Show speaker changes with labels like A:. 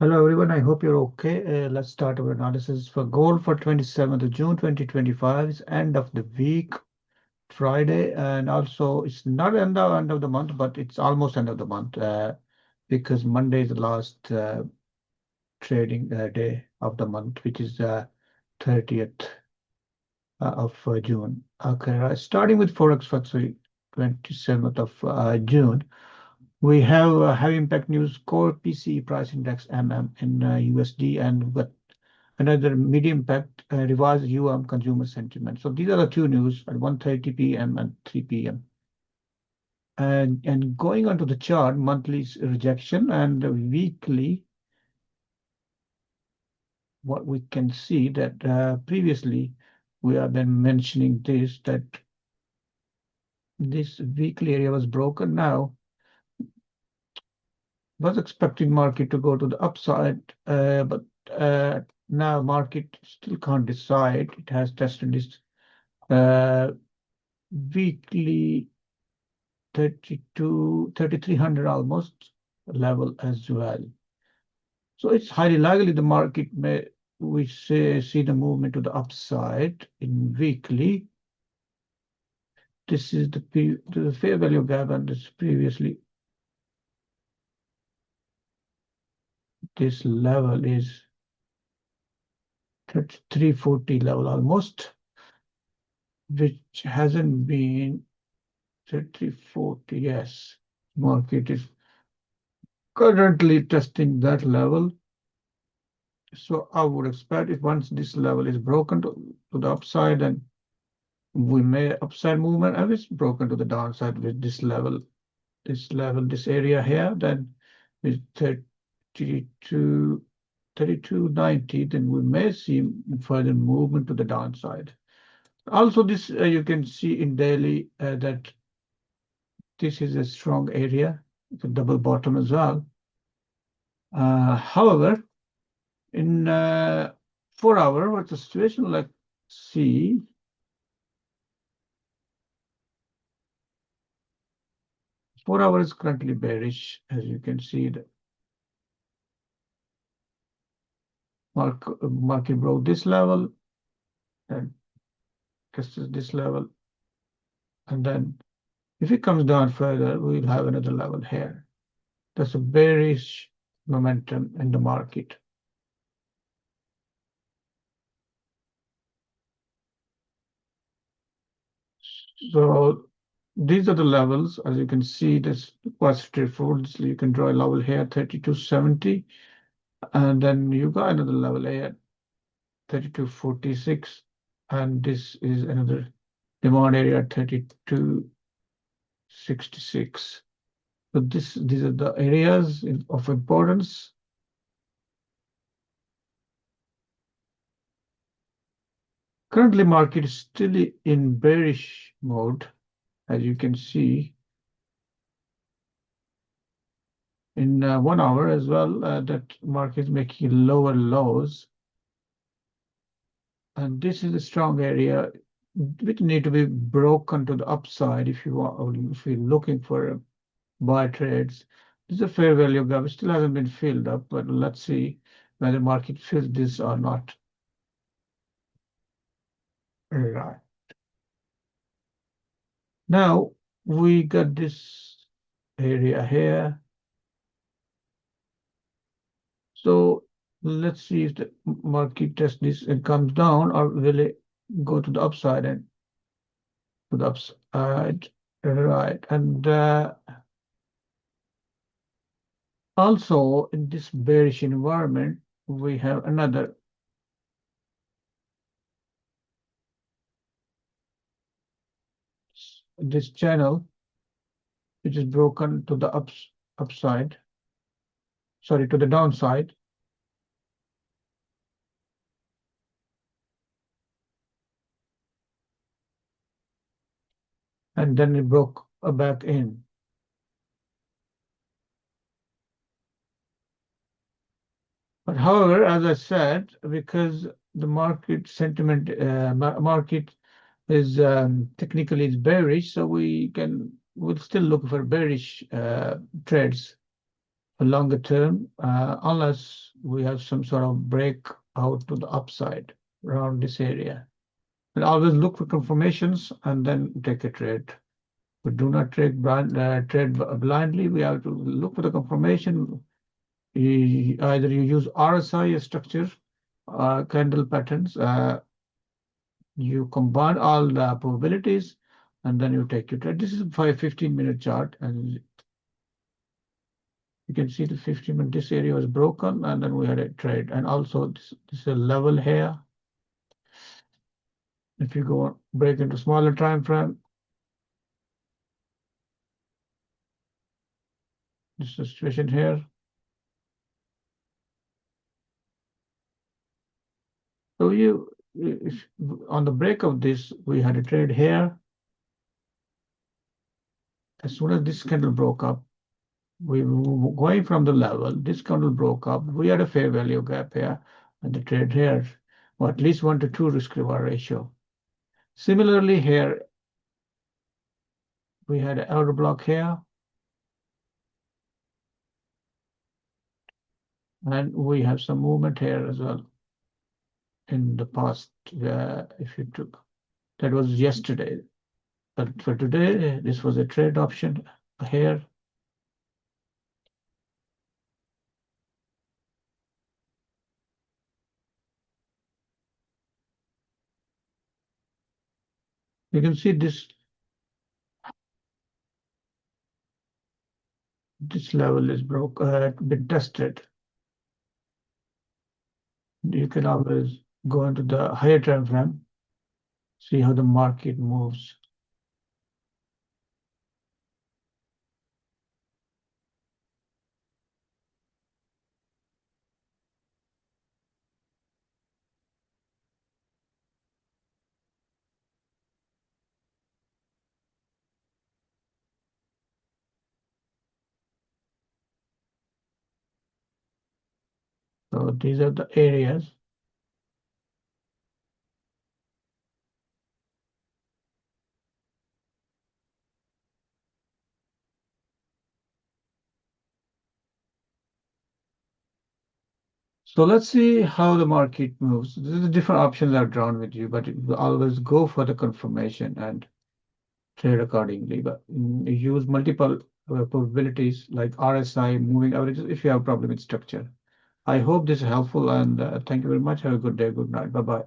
A: Hello everyone, I hope you're okay. Let's start our analysis for gold for 27th of June 2025. It's end of the week, Friday, and also it's not end of the month, but it's almost end of the month because Monday is the last trading day of the month, which is 30th of June. Okay, right. Starting with Forex for 27th of June. We have high impact news core PCE price index in USD and but another medium impact revised consumer sentiment. So these are the two news at 1:30 p.m. and 3 p.m. And going on to the chart, monthly rejection and weekly, what we can see that previously we have been mentioning this that this weekly area was broken now. Was expecting market to go to the upside, but now market still can't decide. It has tested this uh, weekly 3,300 almost level as well. So it's highly likely the market may we see the movement to the upside in weekly. This is the fair value gap, and this previously this level is 340 level almost, which hasn't been 340. Yes, market is currently testing that level. So I would expect if once this level is broken to the upside, then we may upside movement. And if it's broken to the downside with this area here, then with 3290, then we may see further movement to the downside. Also, this you can see in daily that this is a strong area, it's a double bottom as well. However, in 4 hour, what's the situation like? See, 4 hour is currently bearish, as you can see. The market broke this level and tested this level, and then if it comes down further, we'll have another level here. That's a bearish momentum in the market. So these are the levels. As you can see, this quite straightforward. So you can draw a level here, 3270, and then you got another level here, 3246, and this is another demand area at 3266. So these are the areas of importance. Currently, market is still in bearish mode, as you can see in 1 hour as well. That market is making lower lows, and this is a strong area which need to be broken to the upside if you want, or if you're looking for buy trades. This is a fair value gap. It still hasn't been filled up, but let's see whether market fills this or not. Right. Now we got this area here. So let's see if the market tests this and comes down, or will it go to the upside and to the upside. Right. And also in this bearish environment, we have another this channel which is broken to the upside, sorry, to the downside. And then it broke back in. But however, as I said, because the market sentiment, market is technically is bearish, so we'll still look for bearish trades a longer term, unless we have some sort of breakout to the upside around this area. And always look for confirmations and then take a trade. We do not trade blindly. We have to look for the confirmation. Either you use RSI structure, candle patterns. You combine all the probabilities, and then you take your trade. This is a 15-minute chart, and you can see the 15-minute. This area was broken, and then we had a trade. And also, this is a level here. If you go break into smaller time frame, this is the situation here. So if on the break of this, we had a trade here. As soon as this candle broke up, we were going from the level. This candle broke up. We had a fair value gap here, and the trade here, or at least 1 to 2 risk reward ratio. Similarly, here we had an order block here, and we have some movement here as well in the past. If you took that was yesterday, but for today, this was a trade option here. You can see this level is been tested. You can always go into the higher time frame, see how the market moves. So these are the areas. So let's see how the market moves. The different options are drawn with you, but always go for the confirmation and trade accordingly. But use multiple probabilities like RSI, moving averages if you have a problem with structure. I hope this is helpful, and thank you very much. Have a good day. Good night. Bye-bye.